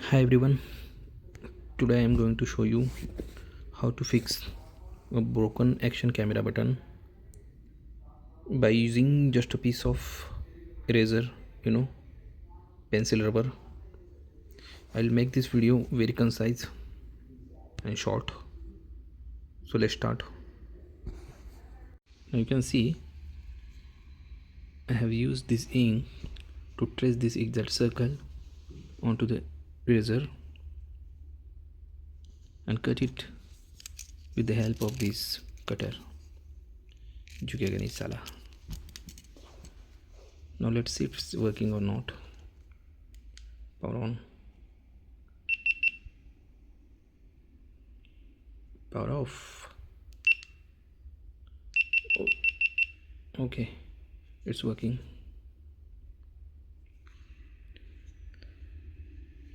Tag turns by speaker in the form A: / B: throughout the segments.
A: Hi everyone, today I am going to show you how to fix a broken action camera button by using just a piece of eraser, you know, pencil rubber. I'll make this video very concise and short. So let's start. Now you can see I have used this ink to trace this exact circle onto the eraser and cut it with the help of this cutter. झुकेगा नहीं साला. Now let's see if it's working or not. Power on. Power off. Oh, okay, it's working.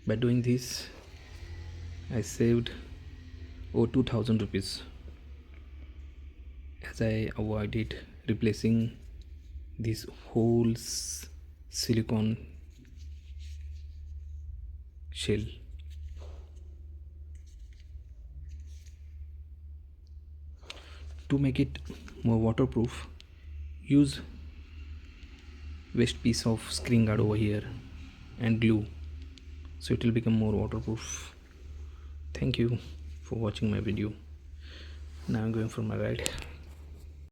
A: By doing this I saved over 2000 rupees as I avoided replacing this whole silicone shell. To make it more waterproof, use waste piece of screen guard over here and glue, so it will become more waterproof. Thank you for watching my video. Now I'm going for my ride.